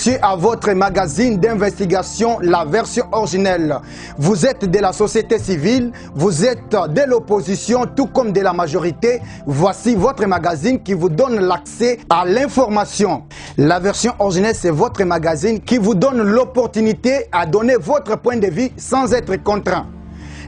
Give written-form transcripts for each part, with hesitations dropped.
messieurs, à votre magazine d'investigation, la version originelle. Vous êtes de la société civile, vous êtes de l'opposition, tout comme de la majorité. Voici votre magazine qui vous donne l'accès à l'information. La version originelle, c'est votre magazine qui vous donne l'opportunité à donner votre point de vue sans être contraint.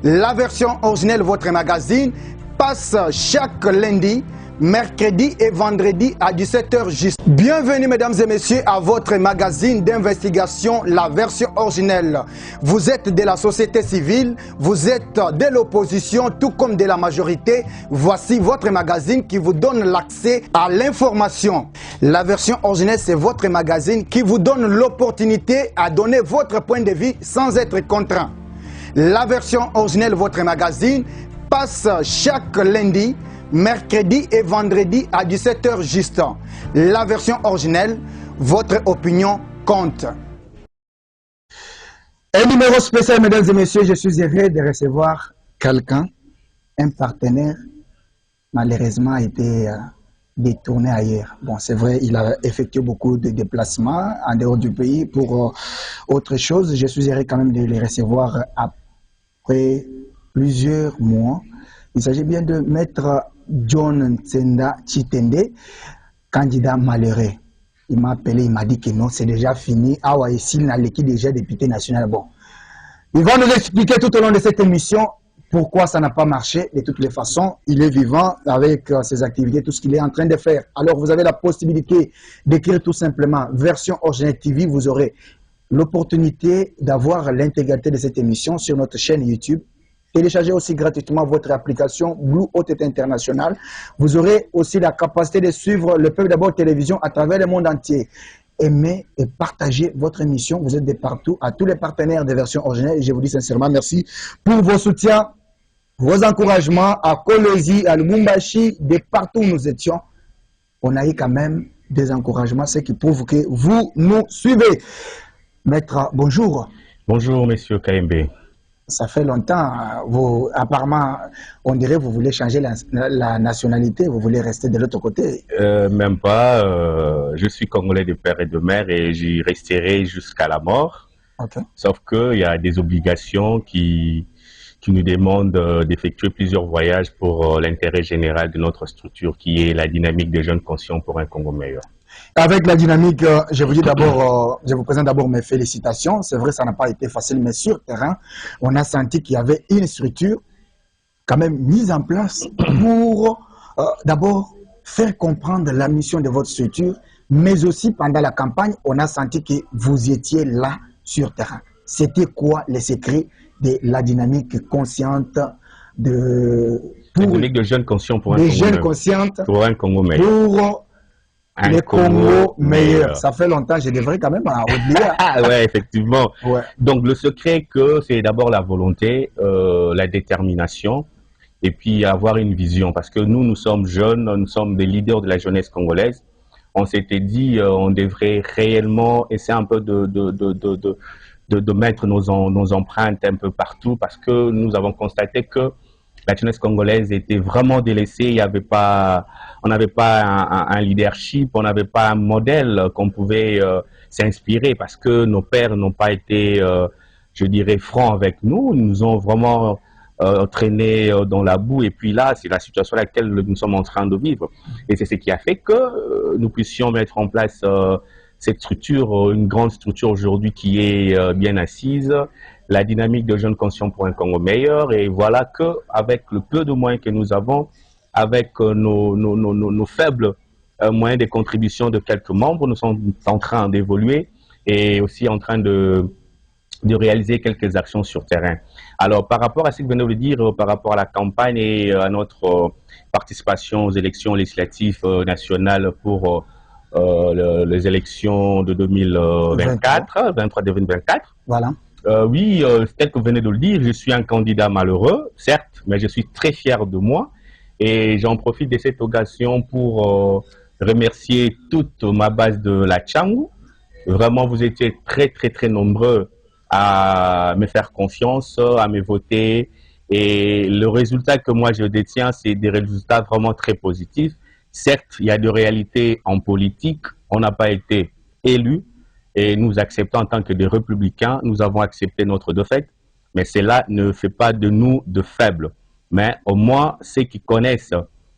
La version originelle, votre magazine, passe chaque lundi, mercredi et vendredi à 17h juste. Bienvenue mesdames et messieurs à votre magazine d'investigation, la version originelle. Vous êtes de la société civile, vous êtes de l'opposition, tout comme de la majorité. Voici votre magazine qui vous donne l'accès à l'information. La version originelle, c'est votre magazine qui vous donne l'opportunité à donner votre point de vue sans être contraint. La version originelle, votre magazine, passe chaque lundi, mercredi et vendredi à 17h juste. La version originelle, votre opinion compte. Un numéro spécial, mesdames et messieurs, je suis heureux de recevoir quelqu'un, un partenaire, malheureusement a été détourné ailleurs. Bon, c'est vrai, il a effectué beaucoup de déplacements en dehors du pays pour autre chose. Je suis heureux quand même de les recevoir après plusieurs mois. Il s'agit bien de Maître John Ntsenda Chitende, candidat malheureux. Il m'a appelé, il m'a dit que non, c'est déjà fini. Ah ouais, ici, il n'a déjà député national. Bon, il va nous expliquer tout au long de cette émission pourquoi ça n'a pas marché. De toutes les façons, il est vivant avec ses activités, tout ce qu'il est en train de faire. Alors, vous avez la possibilité d'écrire tout simplement version originale TV. Vous aurez l'opportunité d'avoir l'intégralité de cette émission sur notre chaîne YouTube. Téléchargez aussi gratuitement votre application Blue OTT International. Vous aurez aussi la capacité de suivre le Peuple d'abord télévision à travers le monde entier. Aimez et partagez votre émission. Vous êtes de partout. À tous les partenaires de version originale, je vous dis sincèrement merci pour vos soutiens, vos encouragements à Kolwezi, à Lubumbashi, de partout où nous étions. On a eu quand même des encouragements, ce qui prouve que vous nous suivez. Maître, bonjour. Bonjour, monsieur KMB. Ça fait longtemps, vous, apparemment, on dirait que vous voulez changer la nationalité, vous voulez rester de l'autre côté. Même pas, je suis congolais de père et de mère et j'y resterai jusqu'à la mort. Okay. Sauf qu'il y a des obligations qui nous demandent d'effectuer plusieurs voyages pour l'intérêt général de notre structure qui est la dynamique des jeunes conscients pour un Congo meilleur. Avec la dynamique, je vous dis d'abord, je vous présente d'abord mes félicitations. C'est vrai, ça n'a pas été facile, mais sur terrain, on a senti qu'il y avait une structure quand même mise en place pour d'abord faire comprendre la mission de votre structure, mais aussi pendant la campagne, on a senti que vous étiez là sur terrain. C'était quoi les secrets de la dynamique consciente de... La dynamique de jeunes conscients pour un Congo meilleur. Jeunes conscientes pour un Congo meilleur. Pour le Congo meilleur. Ça fait longtemps, je devrais quand même oublier. Ah ouais, effectivement. Ouais. Donc le secret, c'est d'abord la volonté, la détermination, et puis avoir une vision. Parce que nous sommes jeunes, nous sommes des leaders de la jeunesse congolaise. On s'était dit, on devrait réellement essayer un peu de mettre nos empreintes un peu partout, parce que nous avons constaté que la jeunesse congolaise était vraiment délaissée. On n'avait pas un leadership, on n'avait pas un modèle qu'on pouvait s'inspirer, parce que nos pères n'ont pas été, je dirais, francs avec nous. Ils nous ont vraiment traînés dans la boue. Et puis là, c'est la situation à laquelle nous sommes en train de vivre. Et c'est ce qui a fait que nous puissions mettre en place cette structure, une grande structure aujourd'hui qui est bien assise. La dynamique de jeunes conscients pour un Congo meilleur. Et voilà qu'avec le peu de moyens que nous avons, avec nos faibles moyens de contribution de quelques membres, nous sommes en train d'évoluer et aussi en train de réaliser quelques actions sur terrain. Alors, par rapport à ce que vous venez de dire, par rapport à la campagne et à notre participation aux élections législatives nationales pour les élections de 2024, 23-2024, voilà. Oui, tel que vous venez de le dire, je suis un candidat malheureux, certes, mais je suis très fier de moi. Et j'en profite de cette occasion pour remercier toute ma base de la Tchangou. Vraiment, vous étiez très nombreux à me faire confiance, à me voter. Et le résultat que moi je détiens, c'est des résultats vraiment très positifs. Certes, il y a des réalités en politique. On n'a pas été élu. Et nous acceptons en tant que des républicains, nous avons accepté notre défaite, mais cela ne fait pas de nous de faibles. Mais au moins, ceux qui connaissent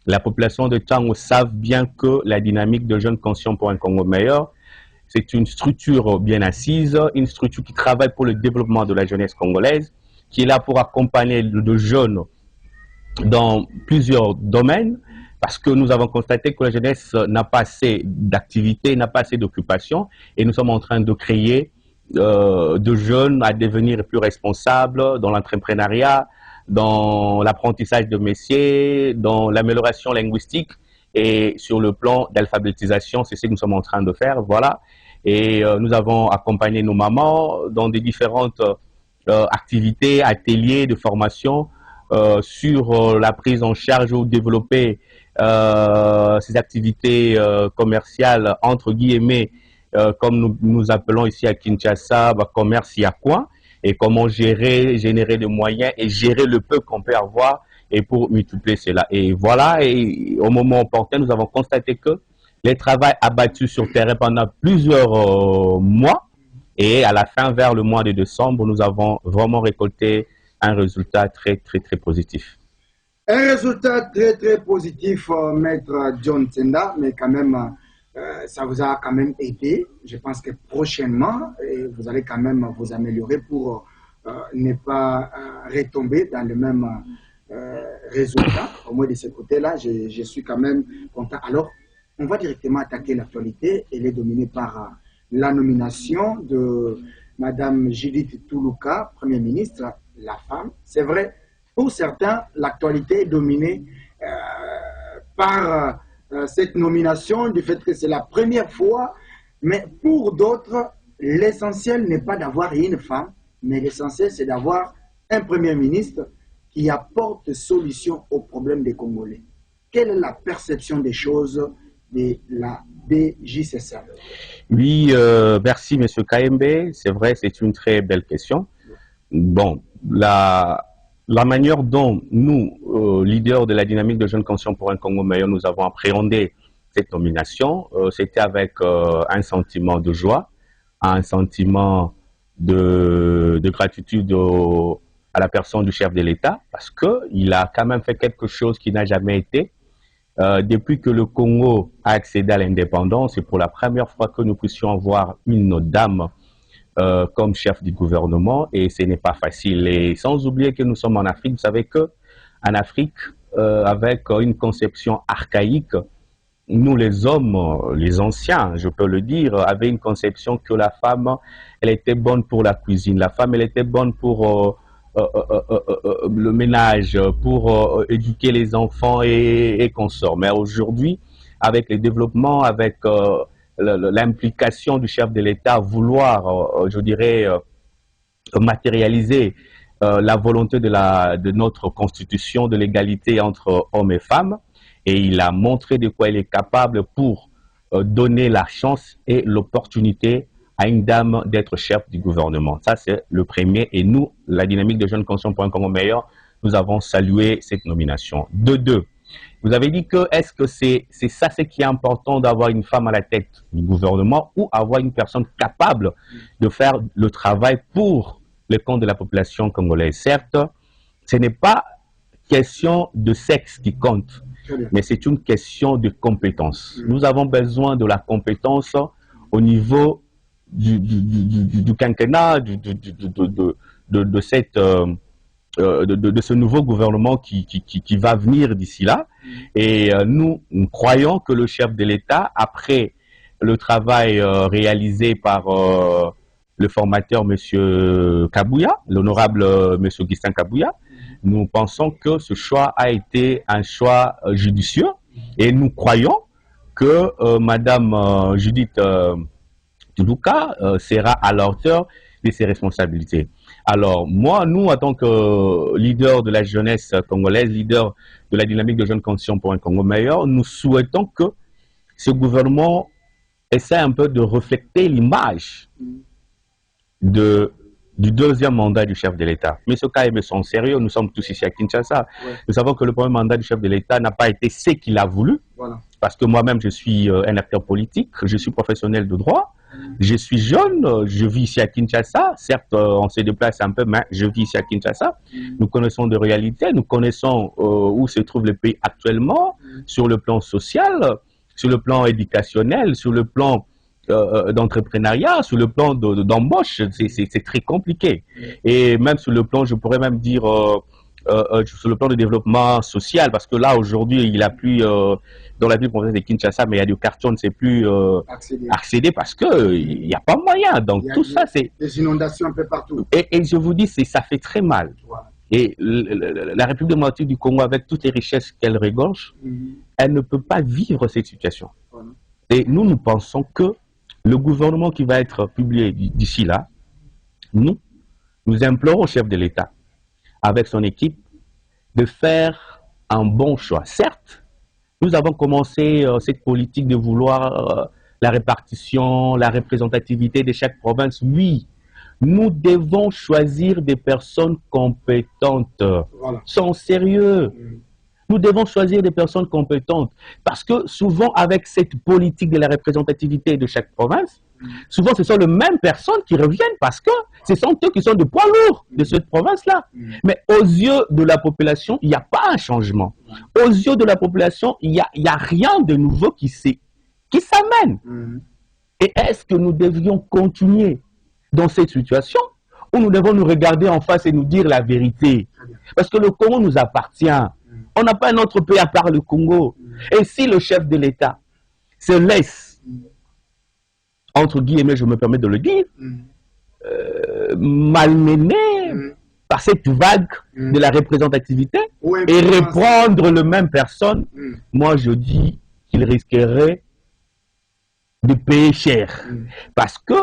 la population de Tchango savent bien que la dynamique de Jeunes Conscients pour un Congo meilleur, c'est une structure bien assise, une structure qui travaille pour le développement de la jeunesse congolaise, qui est là pour accompagner les jeunes dans plusieurs domaines, parce que nous avons constaté que la jeunesse n'a pas assez d'activités, n'a pas assez d'occupations, et nous sommes en train de créer de jeunes à devenir plus responsables dans l'entrepreneuriat, dans l'apprentissage de métiers, dans l'amélioration linguistique, et sur le plan d'alphabétisation, c'est ce que nous sommes en train de faire, voilà. Et nous avons accompagné nos mamans dans des différentes activités, ateliers de formation sur la prise en charge ou développer ces activités commerciales, entre guillemets, comme nous appelons ici à Kinshasa, commerce y a quoi, et comment générer des moyens et gérer le peu qu'on peut avoir et pour multiplier cela. Et voilà, et au moment opportun, nous avons constaté que les travaux abattus sur terrain pendant plusieurs mois, et à la fin, vers le mois de décembre, nous avons vraiment récolté un résultat très positif. Un résultat très positif, maître John Tsenda, mais quand même, ça vous a quand même aidé. Je pense que prochainement, vous allez quand même vous améliorer pour ne pas retomber dans le même résultat. Au moins de ce côté-là, je suis quand même content. Alors, on va directement attaquer l'actualité. Elle est dominée par la nomination de Madame Judith Toulouka, Première ministre, la femme. C'est vrai, pour certains, l'actualité est dominée par cette nomination, du fait que c'est la première fois, mais pour d'autres, l'essentiel n'est pas d'avoir une femme, mais l'essentiel c'est d'avoir un Premier ministre qui apporte solution aux problèmes des Congolais. Quelle est la perception des choses de la DJCSA? Oui, merci M. KMB, c'est vrai, c'est une très belle question. Bon, la manière dont nous, leaders de la dynamique de Jeunes Conscients pour un Congo meilleur, nous avons appréhendé cette nomination, c'était avec un sentiment de joie, un sentiment de gratitude à la personne du chef de l'État, parce qu'il a quand même fait quelque chose qui n'a jamais été. Depuis que le Congo a accédé à l'indépendance, c'est pour la première fois que nous puissions avoir une dame comme chef du gouvernement, et ce n'est pas facile. Et sans oublier que nous sommes en Afrique, vous savez que en Afrique, avec une conception archaïque, nous les hommes, les anciens, je peux le dire, avaient une conception que la femme, elle était bonne pour la cuisine, la femme, elle était bonne pour le ménage, pour éduquer les enfants et consorts. Mais aujourd'hui, avec les développements, avec l'implication du chef de l'État à vouloir, je dirais, matérialiser la volonté de notre constitution de l'égalité entre hommes et femmes, et il a montré de quoi il est capable pour donner la chance et l'opportunité à une dame d'être chef du gouvernement. Ça, c'est le premier. Et nous, la dynamique de Jeunes Conscients pour un Congo meilleur, nous avons salué cette nomination. De deux, vous avez dit que est-ce que c'est ça ce qui est important d'avoir une femme à la tête du gouvernement ou avoir une personne capable de faire le travail pour le compte de la population congolaise. Certes, ce n'est pas question de sexe qui compte, mais c'est une question de compétence. Nous avons besoin de la compétence au niveau du quinquennat, de ce nouveau gouvernement qui va venir d'ici là. Et nous croyons que le chef de l'État, après le travail réalisé par le formateur M. Kabouya, l'honorable M. Augustin Kabouya, nous pensons que ce choix a été un choix judicieux et nous croyons que Madame Judith Toulouka sera à la hauteur de ses responsabilités. Alors, nous, en tant que leader de la jeunesse congolaise, leader de la dynamique de Jeunes Conscients pour un Congo meilleur, nous souhaitons que ce gouvernement essaie un peu de refléter l'image du deuxième mandat du chef de l'État. Mais ce cas est son sérieux, nous sommes tous ici à Kinshasa. Ouais. Nous savons que le premier mandat du chef de l'État n'a pas été ce qu'il a voulu. Voilà. parce que moi-même, je suis un acteur politique, je suis professionnel de droit, je suis jeune, je vis ici à Kinshasa. Certes, on se déplace un peu, mais je vis ici à Kinshasa. Nous connaissons des réalités, nous connaissons où se trouve le pays actuellement, sur le plan social, sur le plan éducationnel, sur le plan d'entrepreneuriat, sur le plan d'embauche. C'est très compliqué. Et même sur le plan, je pourrais même dire, sur le plan de développement social, parce que là, aujourd'hui, il n'y a plus, dans la ville province de Kinshasa, mais il y a des quartiers, on ne sait plus accéder parce qu'il n'y a pas moyen. Donc, tout ça, c'est... Des inondations un peu partout. Et je vous dis, ça fait très mal. Voilà. Et la République démocratique du Congo, avec toutes les richesses qu'elle regorge, elle ne peut pas vivre cette situation. Voilà. Et nous pensons que le gouvernement qui va être publié d'ici là, nous implorons au chef de l'État, avec son équipe, de faire un bon choix. Certes, nous avons commencé cette politique de vouloir la répartition, la représentativité de chaque province. Oui, nous devons choisir des personnes compétentes, voilà. Sont sérieux. Nous devons choisir des personnes compétentes parce que souvent, avec cette politique de la représentativité de chaque province, souvent ce sont les mêmes personnes qui reviennent parce que ce sont eux qui sont de poids lourds de cette province-là. Mais aux yeux de la population, il n'y a pas un changement. Aux yeux de la population, il n'y a rien de nouveau qui s'amène. Et est-ce que nous devions continuer dans cette situation où nous devons nous regarder en face et nous dire la vérité? Parce que le Congo nous appartient. On n'a pas un autre pays à part le Congo. Et si le chef de l'État se laisse, entre guillemets, je me permets de le dire, malmener par cette vague de la représentativité et reprendre les mêmes personnes, moi je dis qu'il risquerait de payer cher. Parce que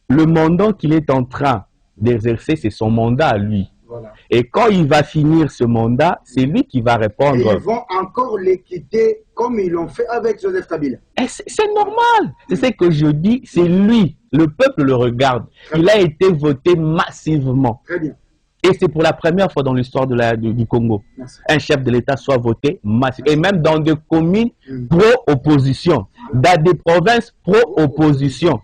le mandat qu'il est en train d'exercer, c'est son mandat à lui. Voilà. Et quand il va finir ce mandat, c'est lui qui va répondre. Et ils vont encore les quitter comme ils l'ont fait avec Joseph Kabila. C'est normal. C'est ce que je dis, c'est lui. Le peuple le regarde. Il a été voté massivement. Très bien. Et c'est pour la première fois dans l'histoire du Congo. Merci. Un chef de l'État soit voté massivement. Et même dans des communes pro-opposition, dans des provinces pro-opposition.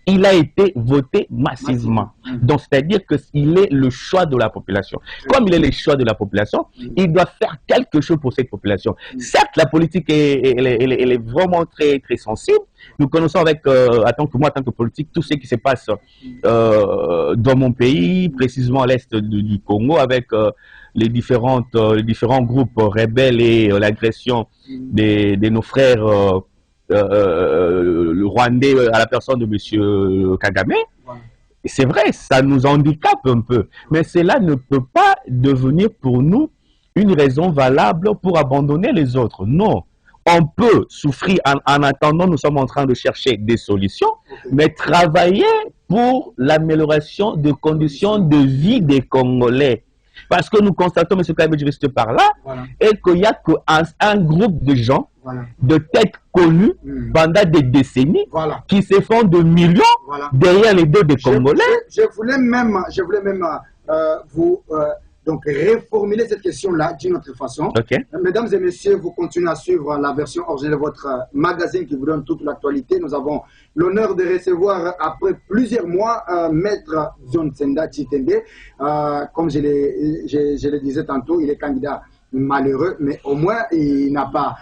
Il a été voté massivement. Donc, c'est-à-dire qu'il est le choix de la population. Comme il est le choix de la population, il doit faire quelque chose pour cette population. Certes, la politique elle est vraiment très, très sensible. Nous connaissons avec, en tant que politique, tout ce qui se passe dans mon pays, précisément à l'est du Congo, avec les différents groupes rebelles et l'agression de nos frères le Rwandais à la personne de M. Kagame. C'est vrai, ça nous handicape un peu. Mais cela ne peut pas devenir pour nous une raison valable pour abandonner les autres. Non. On peut souffrir en attendant, nous sommes en train de chercher des solutions, mais travailler pour l'amélioration des conditions de vie des Congolais. Parce que nous constatons, M. Kagame, je reste par là, et qu'il n'y a qu'un groupe de gens, de têtes connues pendant des décennies, qui se font de millions derrière les dos des Congolais. Je voulais même vous donc reformuler cette question-là d'une autre façon. Mesdames et messieurs, vous continuez à suivre la version originale de votre magazine qui vous donne toute l'actualité. Nous avons l'honneur de recevoir, après plusieurs mois, Maître Zonsenda Tshitende. Comme je le disais tantôt, il est candidat malheureux, mais au moins il n'a pas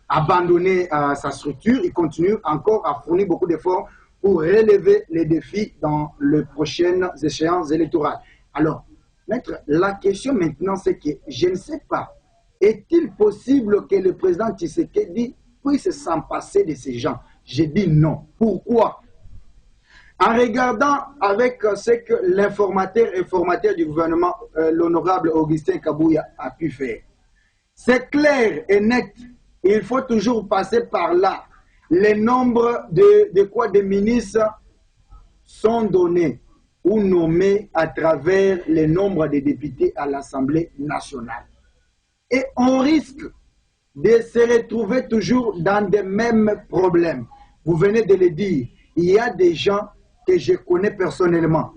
abandonné sa structure. Il continue encore à fournir beaucoup d'efforts pour relever les défis dans les prochaines échéances électorales. Alors, Maître, la question maintenant, c'est que je ne sais pas, est-il possible que le président Tshisekedi puisse s'en passer de ces gens? Je dis non. Pourquoi? En regardant avec ce que l'informateur et formateur du gouvernement, l'honorable Augustin Kabouya, a pu faire. C'est clair et net, il faut toujours passer par là. Les nombres de ministres sont donnés ou nommés à travers le nombre de députés à l'Assemblée nationale. Et on risque de se retrouver toujours dans les mêmes problèmes. Vous venez de le dire, il y a des gens que je connais personnellement.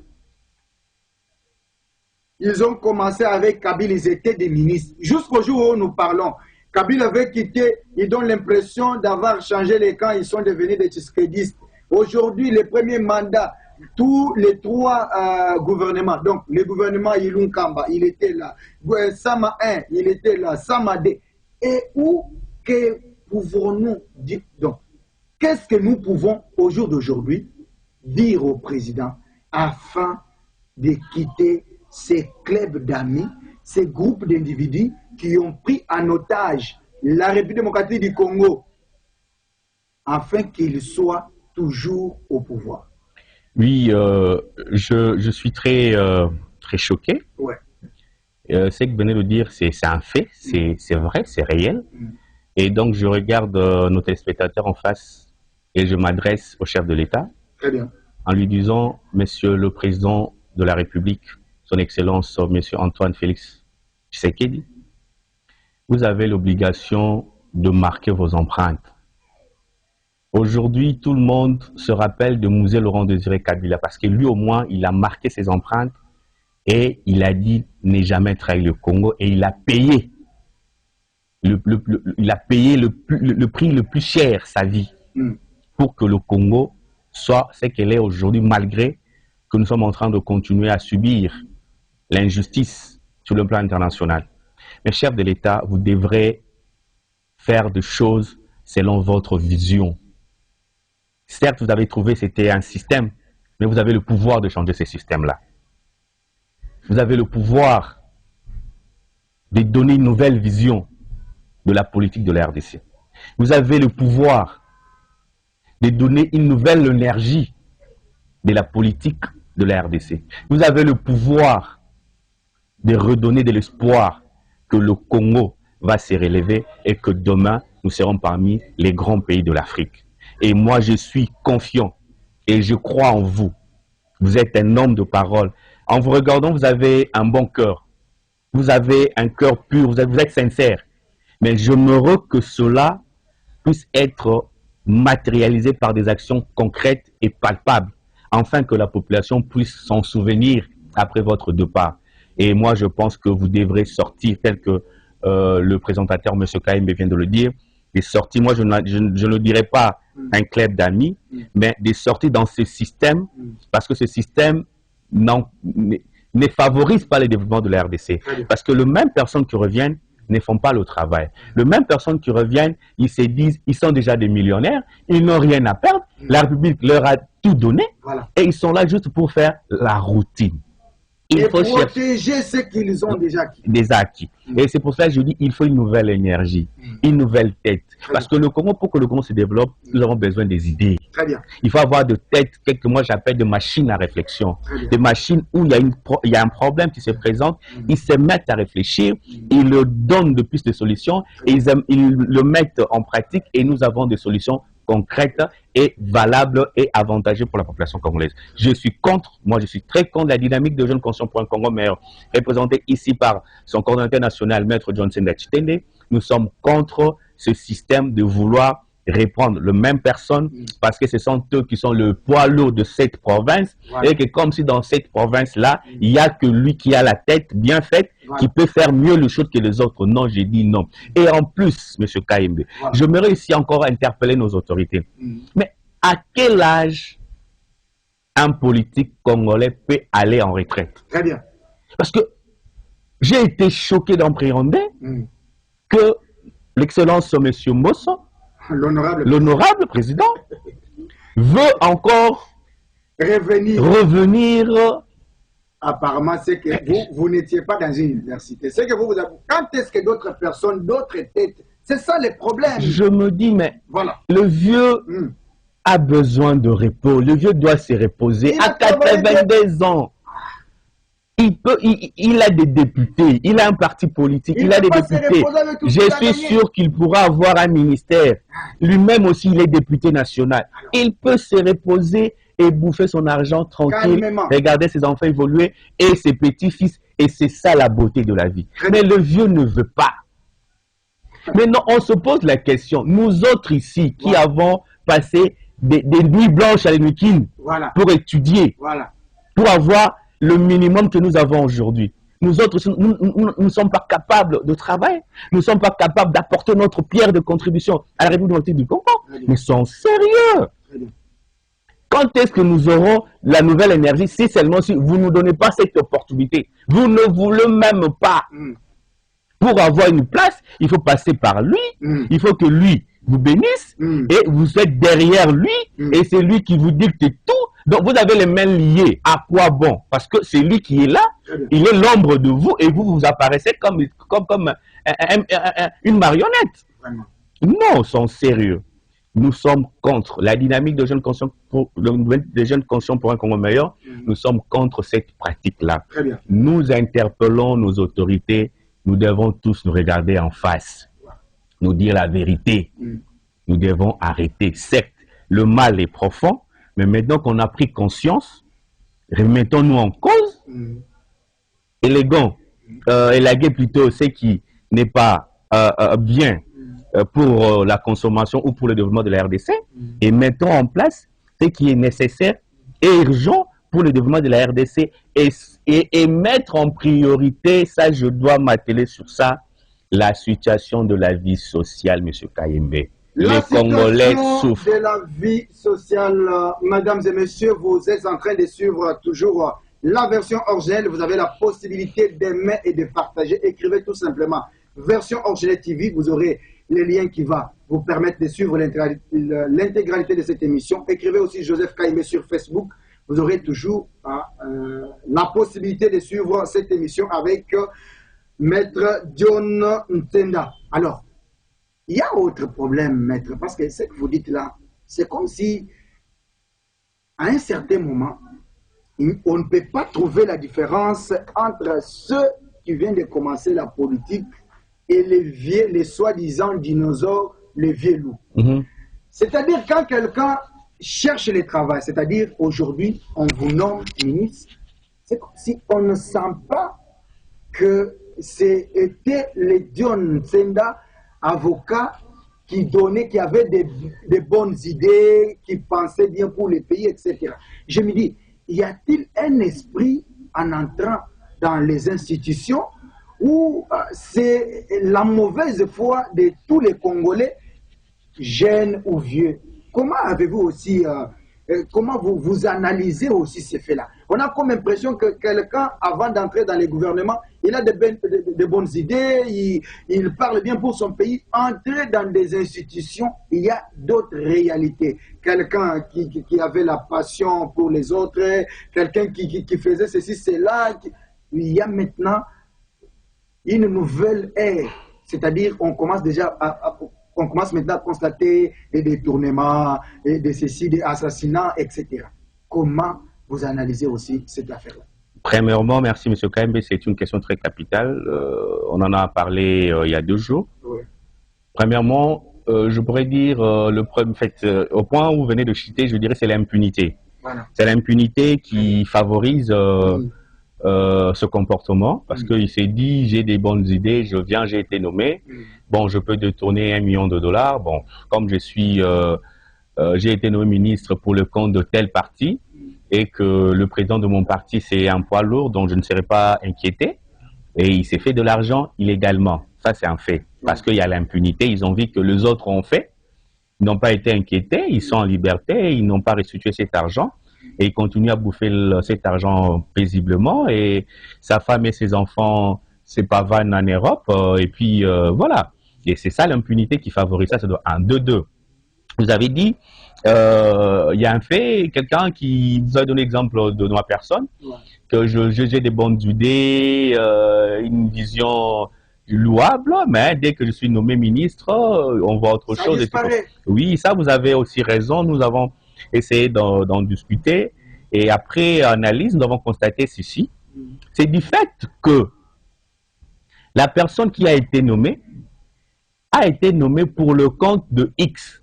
Ils ont commencé avec Kabila, ils étaient des ministres. Jusqu'au jour où nous parlons, Kabila avait quitté, ils donnent l'impression d'avoir changé les camps, ils sont devenus des tshisekidistes. Aujourd'hui, le premier mandat, tous les trois gouvernements, donc le gouvernement Ilun Kamba, il était là, Sama 1, il était là, Sama 2. Et où que pouvons-nous dire, donc, qu'est-ce que nous pouvons au jour d'aujourd'hui dire au président afin de quitter ces clubs d'amis, ces groupes d'individus qui ont pris en otage la République démocratique du Congo afin qu'il soit toujours au pouvoir? Oui, je suis très, très choqué. Ouais. Ce que vous venez de dire, c'est un fait, c'est vrai, c'est réel. Et donc, je regarde nos téléspectateurs en face et je m'adresse au chef de l'État. Très bien. En lui disant, Monsieur le Président de la République, Son Excellence, Monsieur Antoine Félix Tshisekedi, vous avez l'obligation de marquer vos empreintes. Aujourd'hui, tout le monde se rappelle de Mouzé Laurent Désiré Kabila parce que lui, au moins, il a marqué ses empreintes et il a dit ne jamais trahir le Congo et il a payé il a payé le prix le plus cher, sa vie, pour que le Congo soit ce qu'elle est aujourd'hui, malgré que nous sommes en train de continuer à subir l'injustice sur le plan international. Mais chef de l'État, vous devrez faire des choses selon votre vision. Certes, vous avez trouvé que c'était un système, mais vous avez le pouvoir de changer ce système-là. Vous avez le pouvoir de donner une nouvelle vision de la politique de la RDC. Vous avez le pouvoir de donner une nouvelle énergie de la politique de la RDC. Vous avez le pouvoir de redonner de l'espoir que le Congo va se relever et que demain, nous serons parmi les grands pays de l'Afrique. Et moi, je suis confiant et je crois en vous. Vous êtes un homme de parole. En vous regardant, vous avez un bon cœur. Vous avez un cœur pur, vous êtes sincère. Mais j'aimerais que cela puisse être matérialisé par des actions concrètes et palpables, afin que la population puisse s'en souvenir après votre départ. Et moi, je pense que vous devrez sortir, tel que le présentateur, M. Kaïmbe, vient de le dire, des sorties, moi je ne dirais pas un club d'amis, mais des sorties dans ce système, parce que ce système ne favorise pas le développement de la RDC. Parce que les mêmes personnes qui reviennent ne font pas le travail. Les mêmes personnes qui reviennent, ils se disent, ils sont déjà des millionnaires, ils n'ont rien à perdre, la République leur a tout donné, et ils sont là juste pour faire la routine. Il faut protéger ce qu'ils ont déjà acquis. Et c'est pour ça que je dis qu'il faut une nouvelle énergie, une nouvelle tête. Parce que le Congo, pour que le Congo se développe, nous avons besoin des idées. Très bien. Il faut avoir de têtes, que moi j'appelle de machines à réflexion. Des machines où il y a un problème qui se présente, ils se mettent à réfléchir, ils le donnent de plus de solutions, et ils le mettent en pratique, et nous avons des solutions concrète et valable et avantageux pour la population congolaise. Je suis contre, moi je suis très contre la dynamique de Jeunes Conscients pour un Congo meilleur, représentée ici par son coordinateur national, Maître Johnson Dachitende. Nous sommes contre ce système de vouloir reprendre les mêmes personnes parce que ce sont eux qui sont le poids lourd de cette province et que comme si dans cette province-là, il n'y a que lui qui a la tête bien faite qui peut faire mieux les choses que les autres. Non, j'ai dit non. Et en plus, M. Kaïmbe, j'aimerais ici encore interpeller nos autorités. Mais à quel âge un politique congolais peut aller en retraite? Très bien. Parce que j'ai été choqué d'appréhender que l'excellence M. Mosso, l'honorable président, veut encore revenir. Apparemment, c'est que vous n'étiez pas dans une université. C'est que vous avez... Quand est-ce que d'autres personnes, d'autres têtes, c'est ça le problème. Je me dis, mais voilà. Le vieux a besoin de repos. Le vieux doit se reposer à 82 ans. Il a des députés, il a un parti politique, il a des députés. Je suis sûr qu'il pourra avoir un ministère. Lui-même aussi, il est député national. Il peut se reposer et bouffer son argent tranquille, regarder ses enfants évoluer et ses petits-fils. Et c'est ça la beauté de la vie. Mais le vieux ne veut pas. Maintenant, on se pose la question, nous autres ici, qui avons passé des nuits blanches à l'Énuquine pour étudier, pour avoir le minimum que nous avons aujourd'hui. Nous autres, nous ne sommes pas capables de travailler. Nous ne sommes pas capables d'apporter notre pierre de contribution à la République démocratique du Congo. Mais sont sérieux. Quand est-ce que nous aurons la nouvelle énergie si seulement si vous ne nous donnez pas cette opportunité? Vous ne voulez même pas. Pour avoir une place, il faut passer par lui. Il faut que lui vous bénisse et vous êtes derrière lui et c'est lui qui vous dicte tout. Donc vous avez les mains liées. À quoi bon? Parce que c'est lui qui est là, il est l'ombre de vous et vous apparaissez comme une marionnette. Vraiment. Non, sont sérieux. Nous sommes contre la dynamique de jeunes conscients pour un Congo meilleur. Nous sommes contre cette pratique-là. Nous interpellons nos autorités. Nous devons tous nous regarder en face, nous dire la vérité. Nous devons arrêter. Certes, le mal est profond, mais maintenant qu'on a pris conscience, remettons-nous en cause. Élaguer plutôt ce qui n'est pas bien pour la consommation ou pour le développement de la RDC et mettons en place ce qui est nécessaire et urgent pour le développement de la RDC et mettre en priorité, ça je dois m'atteler sur ça, la situation de la vie sociale, M. Kayembe. Les Congolais souffrent. De la vie sociale, mesdames et messieurs, vous êtes en train de suivre toujours la version originelle. Vous avez la possibilité d'aimer et de partager. Écrivez tout simplement version originelle TV. Vous aurez les liens qui vont vous permettre de suivre l'intégralité de cette émission. Écrivez aussi Joseph Kayembe sur Facebook. Vous aurez toujours la possibilité de suivre cette émission avec Maître John Ntenda. Alors, il y a autre problème, Maître, parce que ce que vous dites là, c'est comme si, à un certain moment, on ne peut pas trouver la différence entre ceux qui viennent de commencer la politique et les soi-disant dinosaures, les vieux loups. C'est-à-dire quand quelqu'un cherche le travail, c'est-à-dire aujourd'hui, on vous nomme ministre, c'est comme si on ne sent pas que c'était le John Ntenda, avocat, qui avait des bonnes idées, qui pensait bien pour les pays, etc. Je me dis, y a-t-il un esprit en entrant dans les institutions où c'est la mauvaise foi de tous les Congolais, jeunes ou vieux? Comment avez-vous aussi, comment vous analysez aussi ces faits-là? On a comme impression que quelqu'un, avant d'entrer dans les gouvernements, il a de bonnes idées, il parle bien pour son pays. Entrer dans des institutions, il y a d'autres réalités. Quelqu'un qui avait la passion pour les autres, quelqu'un qui faisait ceci, cela. Il y a maintenant une nouvelle ère. C'est-à-dire, on commence déjà on commence maintenant à constater des détournements, de ceci, des assassinats, etc. Comment vous analysez aussi cette affaire-là? Premièrement, merci M. Kayembe, c'est une question très capitale. On en a parlé il y a 2 jours. Oui. Premièrement, je pourrais dire, au point où vous venez de citer, je dirais c'est l'impunité. Voilà. C'est l'impunité qui favorise ce comportement, parce qu'il s'est dit, j'ai des bonnes idées, je viens, j'ai été nommé, bon, je peux détourner $1 million. Bon, comme j'ai été nommé ministre pour le compte de tel parti, et que le président de mon parti, c'est un poids lourd, dont je ne serai pas inquiété, et il s'est fait de l'argent illégalement. Ça, c'est un fait, parce qu'il y a l'impunité, ils ont vu que les autres ont fait, ils n'ont pas été inquiétés, ils sont en liberté, ils n'ont pas restitué cet argent, et il continue à bouffer cet argent paisiblement, et sa femme et ses enfants se pavanent en Europe, et puis voilà. Et c'est ça l'impunité qui favorise ça, c'est un 2-2. Vous avez dit, il y a un fait, quelqu'un qui vous a donné l'exemple de ma personne, que j'ai des bonnes idées, une vision louable, mais dès que je suis nommé ministre, on voit autre chose. Oui, ça vous avez aussi raison, nous avons essayer d'en discuter et après analyse, nous avons constaté ceci. C'est du fait que la personne qui a été nommée pour le compte de X.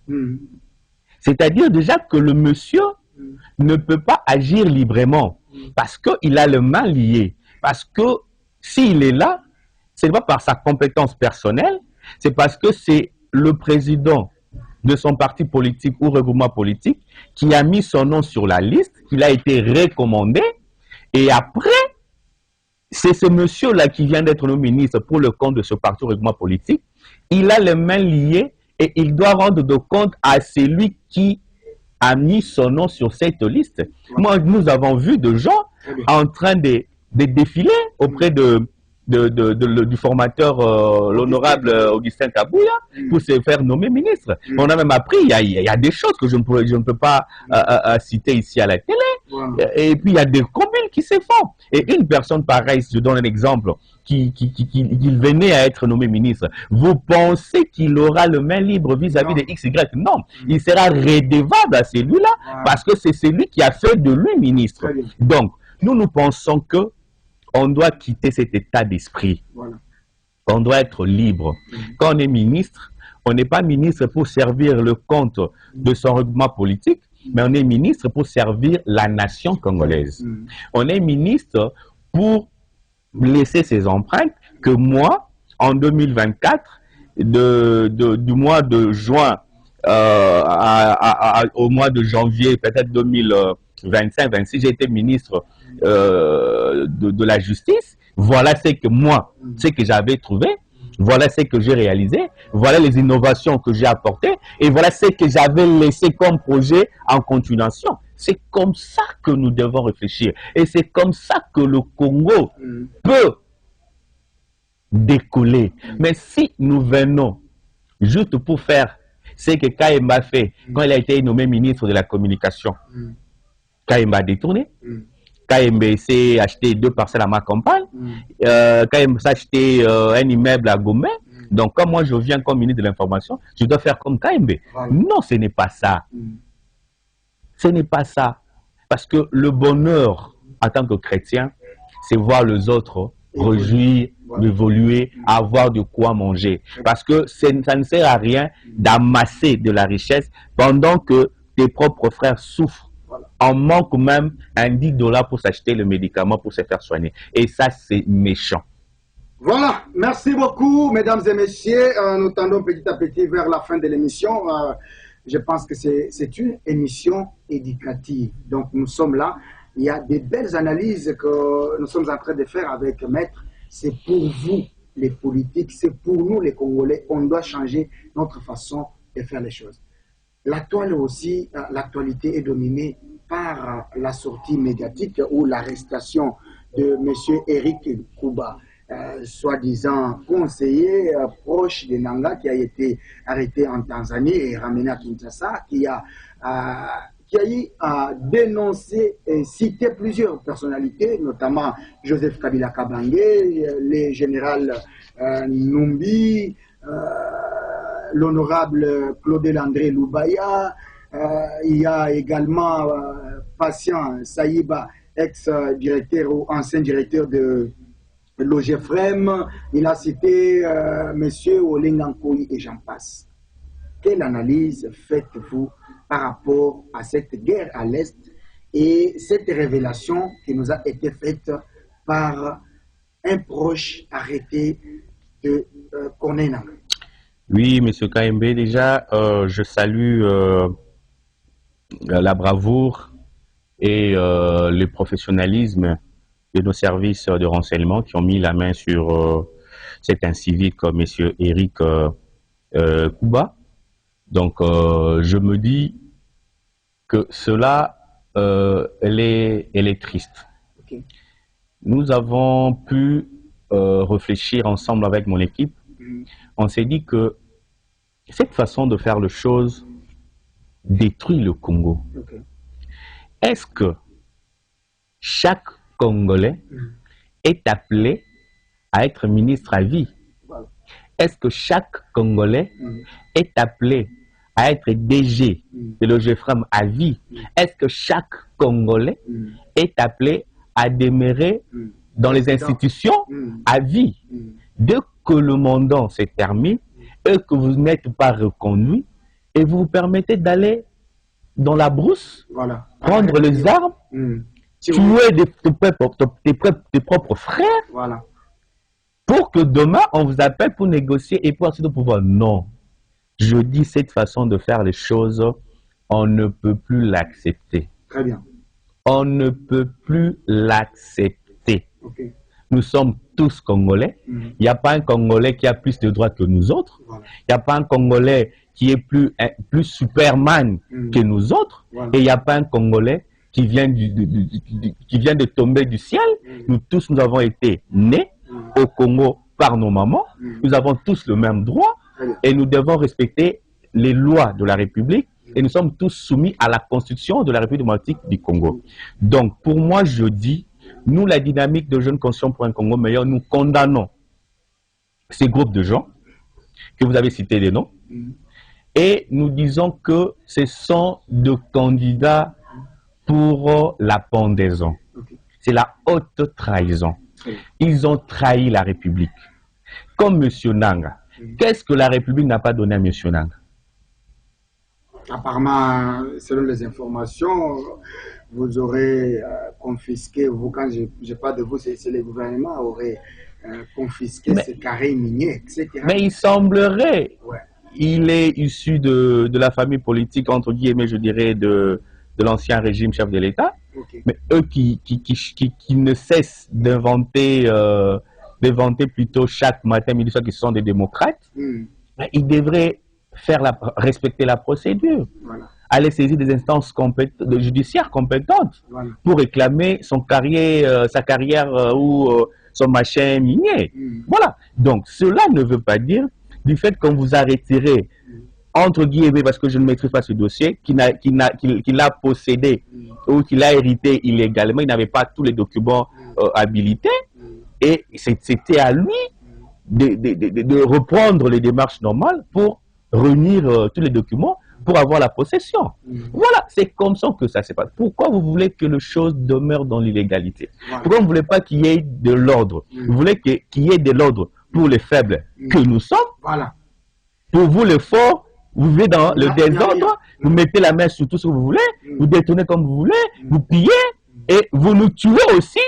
C'est-à-dire déjà que le monsieur ne peut pas agir librement parce qu'il a les mains liées. Parce que s'il est là, ce n'est pas par sa compétence personnelle, c'est parce que c'est le président de son parti politique ou regroupement politique qui a mis son nom sur la liste, qu'il a été recommandé, et après, c'est ce monsieur-là qui vient d'être nommé ministre pour le compte de ce parti au règlement politique. Il a les mains liées et il doit rendre de compte à celui qui a mis son nom sur cette liste. Moi, nous avons vu des gens en train de défiler auprès du formateur, l'honorable Augustin Kabouya, pour se faire nommer ministre. On a même appris, il y a des choses que je ne peux pas citer ici à la télé. Et puis, il y a des communes qui se font. Et une personne pareille, je donne un exemple, qui venait à être nommé ministre, vous pensez qu'il aura le main libre vis-à-vis de XY? Non, il sera redevable à celui-là parce que c'est celui qui a fait de lui ministre. Donc, nous pensons que on doit quitter cet état d'esprit. On doit être libre. Quand on est ministre, on n'est pas ministre pour servir le compte de son règlement politique, mais on est ministre pour servir la nation congolaise. On est ministre pour laisser ses empreintes que moi, en 2024, du mois de juin au mois de janvier, peut-être 2025-26, j'ai été ministre de la justice. Voilà ce que moi, ce que j'avais trouvé. Voilà ce que j'ai réalisé, voilà les innovations que j'ai apportées et voilà ce que j'avais laissé comme projet en continuation. C'est comme ça que nous devons réfléchir et c'est comme ça que le Congo peut décoller. Mais si nous venons juste pour faire ce que Kayemba a fait quand il a été nommé ministre de la communication, Kayemba a détourné. Kayemba s'est acheté 2 parcelles à ma campagne. Kayemba s'est acheté un immeuble à Gomé. Donc, comme moi, je viens comme ministre de l'Information, je dois faire comme Kayemba. Non, ce n'est pas ça. Ce n'est pas ça. Parce que le bonheur, en tant que chrétien, c'est voir les autres réjouir, évoluer, avoir de quoi manger. Parce que ça ne sert à rien d'amasser de la richesse pendant que tes propres frères souffrent. On manque même un $10 pour s'acheter le médicament pour se faire soigner. Et ça, c'est méchant. Voilà, merci beaucoup, mesdames et messieurs. Nous tendons petit à petit vers la fin de l'émission. Je pense que c'est une émission éducative. Donc, nous sommes là. Il y a des belles analyses que nous sommes en train de faire avec Maître. C'est pour vous, les politiques, c'est pour nous, les Congolais. On doit changer notre façon de faire les choses. La toile aussi, l'actualité est dominée par la sortie médiatique ou l'arrestation de M. Eric Kouba, soi-disant conseiller proche de Nanga, qui a été arrêté en Tanzanie et ramené à Kinshasa, qui a eu à dénoncer et citer plusieurs personnalités, notamment Joseph Kabila Kabange, le général Numbi, l'honorable Claudel André Loubaya, il y a également Patient Saïba, ex-directeur ou ancien directeur de l'OGFREM, il a cité M. Olengankoui et j'en passe. Quelle analyse faites-vous par rapport à cette guerre à l'Est et cette révélation qui nous a été faite par un proche arrêté de Corneille Nangaa? Oui, M. Kayemba, déjà, je salue la bravoure et le professionnalisme de nos services de renseignement qui ont mis la main sur cet incivil comme M. Eric Kouba. Donc, je me dis que cela, elle est triste. Okay. Nous avons pu réfléchir ensemble avec mon équipe. On s'est dit que cette façon de faire les choses détruit le Congo. Okay. Est-ce que chaque Congolais est appelé à être ministre à vie? Est-ce que chaque Congolais est appelé à être DG de l'OGFREM à vie? Est-ce que chaque Congolais est appelé à demeurer dans les institutions à vie? Dès que le mandat se termine et que vous n'êtes pas reconduit et vous vous permettez d'aller dans la brousse, prendre les armes, tuer tes propres frères, pour que demain on vous appelle pour négocier et pour essayer de pouvoir. Non. Je dis cette façon de faire les choses, on ne peut plus l'accepter. Très bien. On ne peut plus l'accepter. Okay. nous sommes tous Congolais. Il n'y a pas un Congolais qui a plus de droits que nous autres. Il n'y a pas un Congolais qui est plus Superman que nous autres. Et il n'y a pas un Congolais qui vient, qui vient de tomber du ciel. Nous tous, nous avons été nés au Congo par nos mamans. Nous avons tous le même droit et nous devons respecter les lois de la République et nous sommes tous soumis à la Constitution de la République démocratique du Congo. Donc, pour moi, je dis, nous, la dynamique de Jeunes Conscients pour un Congo meilleur, nous condamnons ces groupes de gens que vous avez cités les noms et nous disons que ce sont des candidats pour la pendaison. C'est la haute trahison. Ils ont trahi la République. Comme M. Nanga. Qu'est-ce que la République n'a pas donné à M. Nanga? Apparemment, selon les informations, vous aurez confisqué, vous, quand je parle de vous, c'est le gouvernement aurait confisqué ces carrés miniers, etc. Mais il semblerait, il est issu de la famille politique, entre guillemets, je dirais, de l'ancien régime chef de l'État. Mais eux qui ne cessent d'inventer plutôt chaque matin, midi, soir, qu'ils sont des démocrates, ils devraient respecter la procédure, aller saisir des instances judiciaires compétentes pour réclamer sa carrière ou son machin minier. Voilà. Donc, cela ne veut pas dire du fait qu'on vous a retiré, entre guillemets, parce que je ne maîtrise pas ce dossier, qu'il a possédé ou qu'il a hérité illégalement, il n'avait pas tous les documents habilités, et c'était à lui de reprendre les démarches normales pour réunir tous les documents pour avoir la possession. Voilà, c'est comme ça que ça se passe. Pourquoi vous voulez que les choses demeurent dans l'illégalité? Pourquoi vous ne voulez pas qu'il y ait de l'ordre? Vous voulez qu'il y ait de l'ordre pour les faibles que nous sommes. Pour vous, les forts, vous vivez dans le désordre, vous mettez la main sur tout ce que vous voulez, vous détournez comme vous voulez, vous pillez, et vous nous tuez aussi.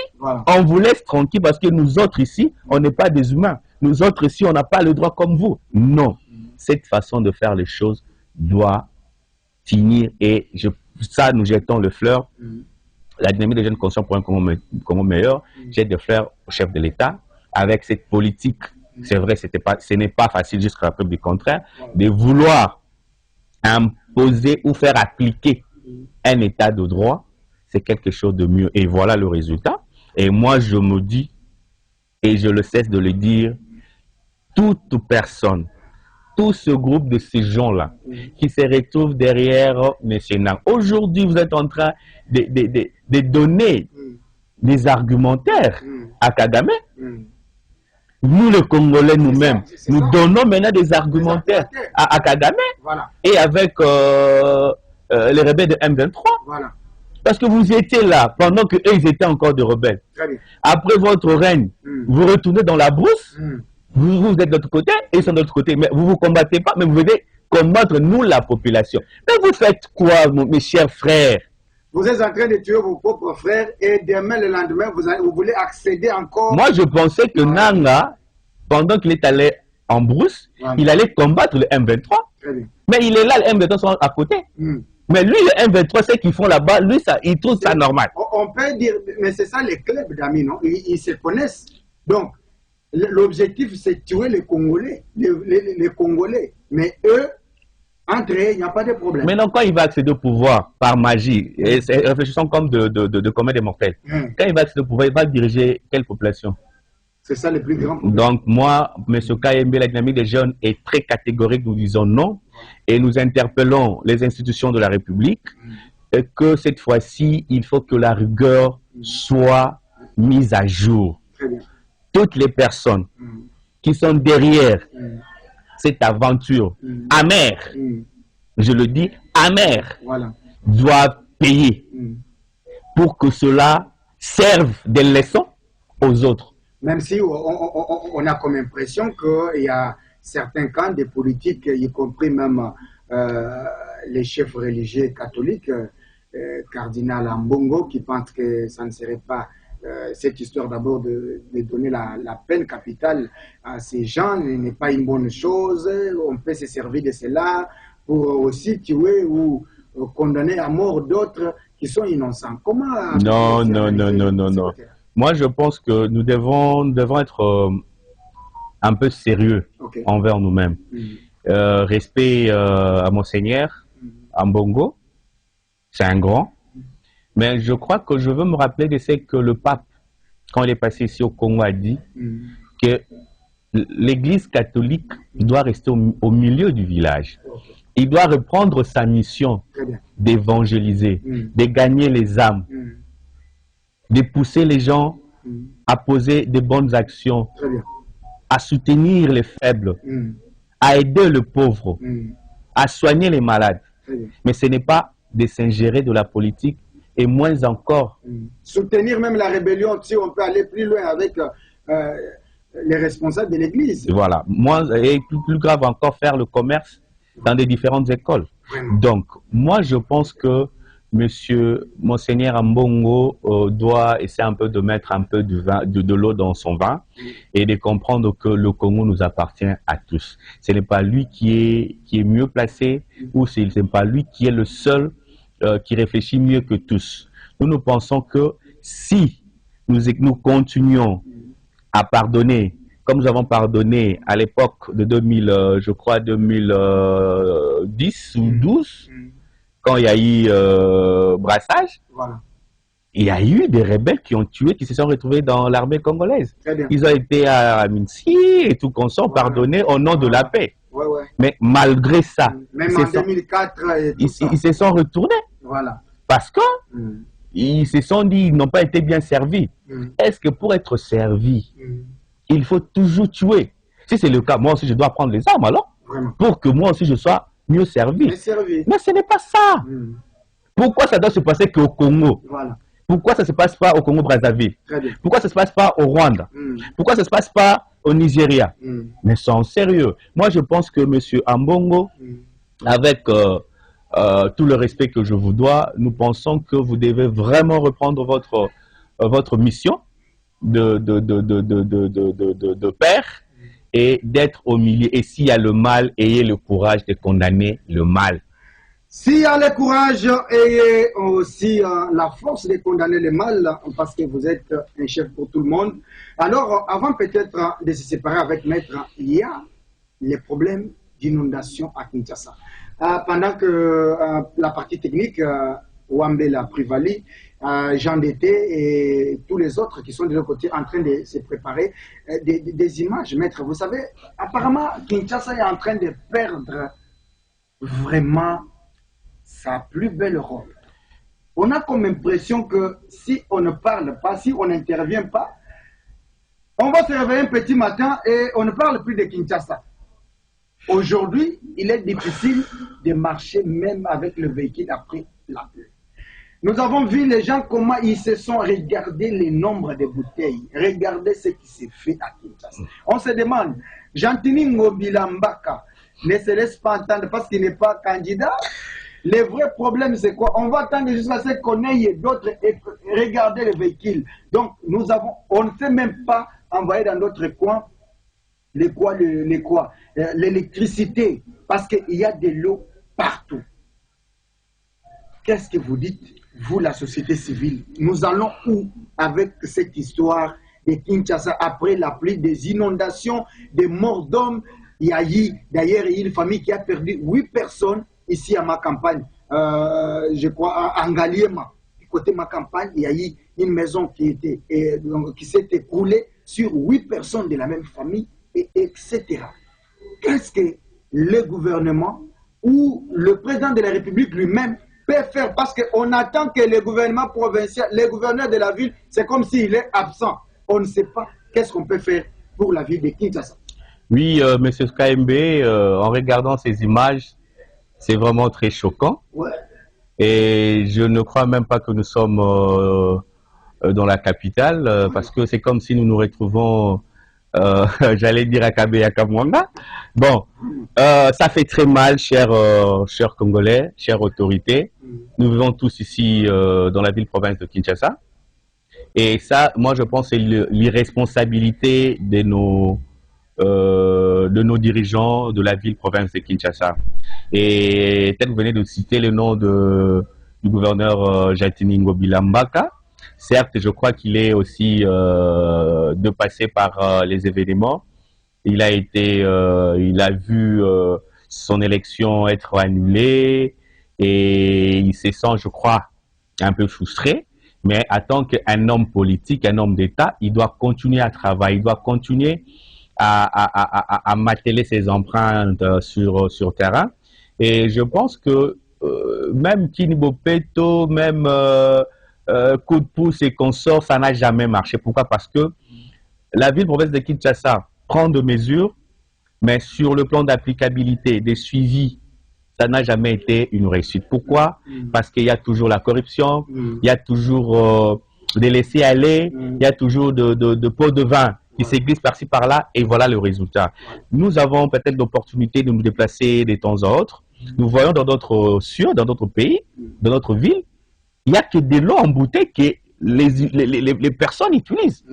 On vous laisse tranquille parce que nous autres ici, on n'est pas des humains. Nous autres ici, on n'a pas le droit comme vous. Non. Cette façon de faire les choses doit finir et ça, nous jetons le fleur. La dynamique des Jeunes Conscients pour un Congo meilleur, jette le fleur au chef de l'État avec cette politique. C'est vrai, ce n'est pas facile jusqu'à la preuve du contraire, de vouloir imposer ou faire appliquer un état de droit, c'est quelque chose de mieux. Et voilà le résultat. Et moi, je me dis, et je ne cesse de le dire, toute personne, tout ce groupe de ces gens-là qui se retrouvent derrière M. Nang. Aujourd'hui, vous êtes en train de donner des argumentaires à Kagame. Nous, les Congolais, nous-mêmes, nous donnons maintenant des argumentaires à Kagame et avec les rebelles de M23. Parce que vous étiez là pendant qu'eux, ils étaient encore des rebelles. Après votre règne, vous retournez dans la brousse. Vous êtes de l'autre côté et ils sont de l'autre côté. Mais vous ne vous combattez pas, mais vous venez combattre nous, la population. Mais vous faites quoi, mes chers frères? Vous êtes en train de tuer vos propres frères et demain, le lendemain, vous voulez accéder encore. Moi, je pensais que Nanga, pendant qu'il est allé en brousse, il allait combattre le M23. Mais il est là, le M23 sont à côté. Mais lui, le M23, c'est qu'ils font là-bas, lui, il trouve ça normal. On peut dire, mais c'est ça les clubs d'amis, non? Ils se connaissent. Donc, l'objectif, c'est tuer les Congolais, les Congolais. Mais eux, entre eux, il n'y a pas de problème. Maintenant, quand il va accéder au pouvoir par magie, et réfléchissons comme de commun des mortels, quand il va accéder au pouvoir, il va diriger quelle population? C'est ça le plus grand problème. Donc, moi, M. KMB, la dynamique des jeunes est très catégorique. Nous disons non et nous interpellons les institutions de la République que cette fois-ci, il faut que la rigueur soit mise à jour. Très bien. Toutes les personnes qui sont derrière cette aventure amère, je le dis, amère, doivent payer pour que cela serve de leçon aux autres. Même si on a comme impression qu'il y a certains camps de politiques, y compris même les chefs religieux catholiques, cardinal Ambongo, qui pensent que ça ne serait pas cette histoire d'abord de donner la peine capitale à ces gens n'est pas une bonne chose. On peut se servir de cela pour aussi tuer ou condamner à mort d'autres qui sont innocents. Comment non. Moi, je pense que nous devons être un peu sérieux envers nous-mêmes. Respect à Monseigneur, à Mbongo, c'est un grand. Mais je crois que je veux me rappeler de ce que le pape, quand il est passé ici au Congo, a dit que l'Église catholique doit rester au milieu du village. Il doit reprendre sa mission d'évangéliser, de gagner les âmes, de pousser les gens à poser de bonnes actions, à soutenir les faibles, à aider le pauvre, à soigner les malades. Mais ce n'est pas de s'ingérer de la politique et moins encore. Soutenir même la rébellion, si on peut aller plus loin avec les responsables de l'Église. Voilà. Moi, et plus grave encore, faire le commerce dans des différentes écoles. Donc, moi, je pense que Monseigneur Mbongo doit essayer un peu de mettre un peu de l'eau dans son vin et de comprendre que le Congo nous appartient à tous. Ce n'est pas lui qui est mieux placé ou ce n'est pas lui qui est le seul qui réfléchit mieux que tous. Nous pensons que si nous continuons à pardonner, comme nous avons pardonné à l'époque de 2000, je crois 2010 ou 12, quand il y a eu brassage, il y a eu des rebelles qui ont tué, qui se sont retrouvés dans l'armée congolaise. Ils ont été à Minsi et tout consort pardonnés au nom de la paix. Mais malgré ça, même en 2004, ils se sont retournés. Parce que ils se sont dit qu'ils n'ont pas été bien servis. Est-ce que pour être servi, il faut toujours tuer? Si c'est le cas, moi aussi je dois prendre les armes alors, pour que moi aussi je sois mieux servi. Mais ce n'est pas ça. Pourquoi ça doit se passer qu'au Congo? Pourquoi ça ne se passe pas au Congo-Brazzaville? Pourquoi ça ne se passe pas au Rwanda? Pourquoi ça ne se passe pas au Nigeria? Mais sont sérieux. Moi je pense que M. Ambongo, avec tout le respect que je vous dois, nous pensons que vous devez vraiment reprendre votre mission de père et d'être au milieu. Et s'il y a le mal, ayez le courage de condamner le mal. S'il y a le courage, ayez aussi la force de condamner le mal, parce que vous êtes un chef pour tout le monde. Alors, avant peut-être de se séparer avec Maître, il y a les problèmes d'inondation à Kinshasa. Pendant que la partie technique, Wambela Privali, Jean Dété et tous les autres qui sont de l'autre côté en train de se préparer des images, Maître. Vous savez, apparemment, Kinshasa est en train de perdre vraiment sa plus belle robe. On a comme impression que si on ne parle pas, si on n'intervient pas, on va se réveiller un petit matin et on ne parle plus de Kinshasa. Aujourd'hui, il est difficile de marcher même avec le véhicule après la pluie. Nous avons vu les gens comment ils se sont regardés le nombre de bouteilles. Regardez ce qui s'est fait à Kinshasa. On se demande, Jantini Ngobilambaka ne se laisse pas entendre parce qu'il n'est pas candidat. Le vrai problème, c'est quoi? On va attendre jusqu'à ce qu'on ait d'autres et regarder les véhicules. Donc, on ne sait même pas envoyer dans d'autres coins l'électricité, parce qu'il y a de l'eau partout. Qu'est-ce que vous dites, vous, la société civile? Nous allons où avec cette histoire de Kinshasa après la pluie, des inondations, des morts d'hommes? Il y a eu, d'ailleurs, une famille qui a perdu 8 personnes ici à ma campagne, je crois, à Ngaliema. Du côté de ma campagne, il y a eu une maison qui s'est écroulée sur 8 personnes de la même famille, etc. Qu'est-ce que le gouvernement ou le président de la République lui-même peut faire? Parce qu'on attend que le gouvernement provincial, le gouverneur de la ville, c'est comme s'il est absent. On ne sait pas qu'est-ce qu'on peut faire pour la ville de Kinshasa. Oui, Monsieur KMB, en regardant ces images, c'est vraiment très choquant. Et je ne crois même pas que nous sommes dans la capitale, parce que c'est comme si nous nous retrouvons, j'allais dire à Kabé, à Kamwanga. Bon, ça fait très mal, chers Congolais, chères autorités. Nous vivons tous ici dans la ville-province de Kinshasa. Et ça, moi, je pense que c'est l'irresponsabilité de nos dirigeants de la ville-province de Kinshasa. Et peut-être vous venez de citer le nom du gouverneur Jatini Ngobilambaka. Certes, je crois qu'il est aussi de passer par les événements. Il a vu son élection être annulée et il se sent, je crois, un peu frustré. Mais en tant qu'un homme politique, un homme d'État, il doit continuer à travailler, il doit continuer à marteler ses empreintes sur terrain. Et je pense que même Kinibo Peto, même coup de pouce et consorts, ça n'a jamais marché. Pourquoi? Parce que la ville-province de Kinshasa prend des mesures, mais sur le plan d'applicabilité, des suivis, ça n'a jamais été une réussite. Pourquoi? Parce qu'il y a toujours la corruption, il y a toujours des laissés-aller, il y a toujours de pots de vin qui s'églissent par-ci par-là, et voilà le résultat. Nous avons peut-être l'opportunité de nous déplacer de temps en autre. Nous voyons dans d'autres cieux, dans d'autres pays, dans notre ville, il n'y a que de l'eau en bouteille que les personnes utilisent.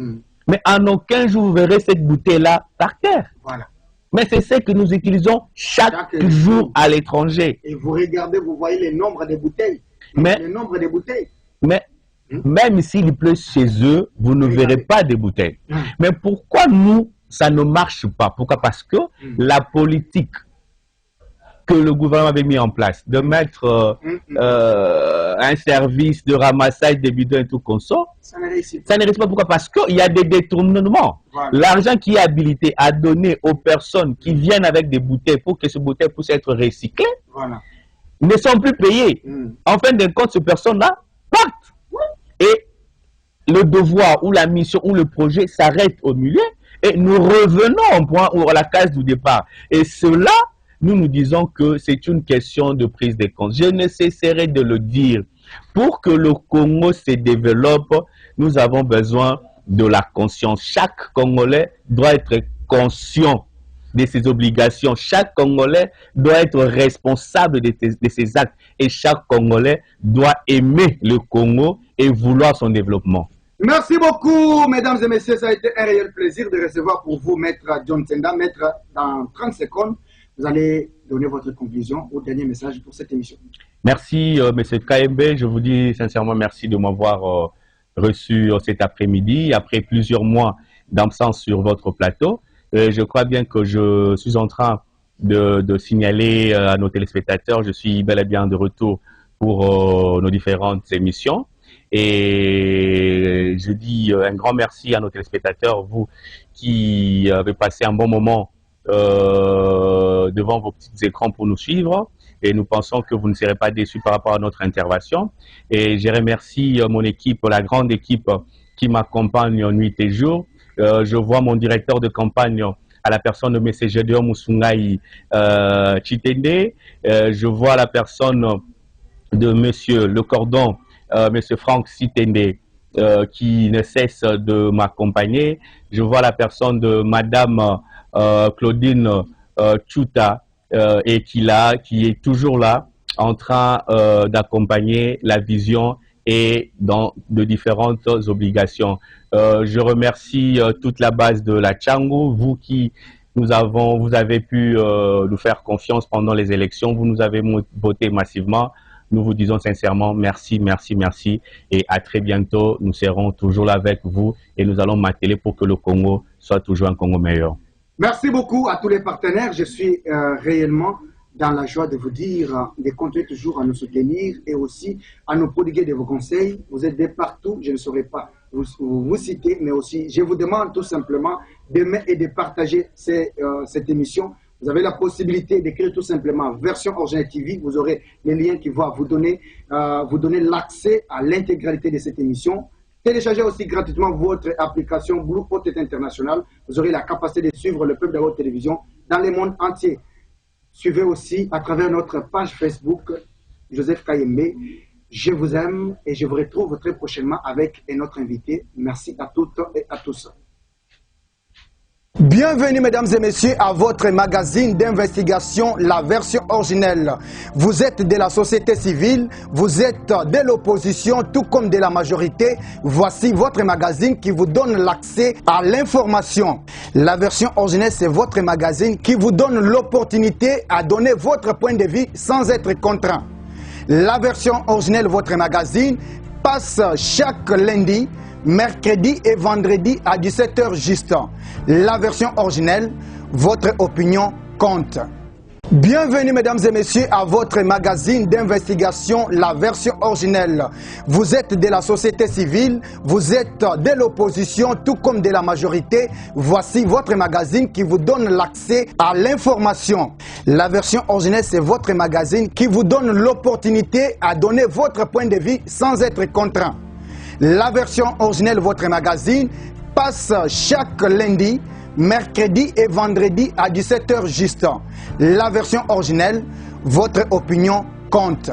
Mais en aucun jour, vous verrez cette bouteille-là par terre. Voilà. Mais c'est ce que nous utilisons chaque jour à l'étranger. Et vous regardez, vous voyez le nombre de bouteilles. Le nombre de bouteilles. Mais même s'il pleut chez eux, vous ne verrez pas de bouteilles. Mais pourquoi nous, ça ne marche pas? Pourquoi? Parce que la politique que le gouvernement avait mis en place, de mettre un service de ramassage des bidons et tout comme ça, ça ne réussit pas. Pourquoi? Parce qu'il y a des détournements. Voilà. L'argent qui est habilité à donner aux personnes qui viennent avec des bouteilles pour que ces bouteilles puissent être recyclées, voilà, ne sont plus payées. En fin de compte, ces personnes-là partent. Et le devoir ou la mission ou le projet s'arrête au milieu et nous revenons au point ou à la case du départ. Et cela, nous disons que c'est une question de prise de compte. Je ne cesserai de le dire. Pour que le Congo se développe, nous avons besoin de la conscience. Chaque Congolais doit être conscient de ses obligations. Chaque Congolais doit être responsable de ses actes. Et chaque Congolais doit aimer le Congo et vouloir son développement. Merci beaucoup, mesdames et messieurs. Ça a été un réel plaisir de recevoir pour vous Maître John Tenda. Maître, dans 30 secondes, vous allez donner votre conclusion au dernier message pour cette émission. Merci, M. KMB. Je vous dis sincèrement merci de m'avoir reçu cet après-midi, après plusieurs mois d'absence sur votre plateau. Je crois bien que je suis en train de signaler à nos téléspectateurs, je suis bel et bien de retour pour nos différentes émissions. Et je dis un grand merci à nos téléspectateurs, vous qui avez passé un bon moment devant vos petits écrans pour nous suivre. Et nous pensons que vous ne serez pas déçus par rapport à notre intervention. Et je remercie mon équipe, la grande équipe qui m'accompagne nuit et jour. Je vois mon directeur de campagne à la personne de M. Gédéon Moussoungaï Chitende. Je vois la personne de M. Le Cordon, M. Franck Sitende, qui ne cesse de m'accompagner. Je vois la personne de Madame Claudine Tchouta, et qui est toujours là en train d'accompagner la vision et dans de différentes obligations. Je remercie toute la base de la Tchangou, vous qui vous avez pu nous faire confiance pendant les élections, vous nous avez voté massivement. Nous vous disons sincèrement merci, merci, merci et à très bientôt. Nous serons toujours là avec vous et nous allons m'atteler pour que le Congo soit toujours un Congo meilleur. Merci beaucoup à tous les partenaires. Je suis réellement dans la joie de vous dire de continuer toujours à nous soutenir et aussi à nous prodiguer de vos conseils. Vous êtes de partout, je ne saurais pas vous citer, mais aussi je vous demande tout simplement d'aimer et de partager cette émission. Vous avez la possibilité d'écrire tout simplement version originale TV. Vous aurez les liens qui vont vous donner l'accès à l'intégralité de cette émission. Téléchargez aussi gratuitement votre application Blue Haute International. Vous aurez la capacité de suivre le peuple de votre télévision dans le monde entier. Suivez aussi à travers notre page Facebook Joseph Kayembe. Je vous aime et je vous retrouve très prochainement avec un autre invité. Merci à toutes et à tous. Bienvenue mesdames et messieurs à votre magazine d'investigation, la version originelle. Vous êtes de la société civile, vous êtes de l'opposition tout comme de la majorité. Voici votre magazine qui vous donne l'accès à l'information. La version originelle, c'est votre magazine qui vous donne l'opportunité à donner votre point de vue sans être contraint. La version originelle, votre magazine, passe chaque lundi, mercredi et vendredi à 17h juste. La version originelle, votre opinion compte. Bienvenue mesdames et messieurs à votre magazine d'investigation, la version originelle. Vous êtes de la société civile, vous êtes de l'opposition tout comme de la majorité. Voici votre magazine qui vous donne l'accès à l'information. La version originelle, c'est votre magazine qui vous donne l'opportunité à donner votre point de vue sans être contraint. La version originelle, votre magazine, passe chaque lundi, mercredi et vendredi à 17h juste. La version originelle, votre opinion compte.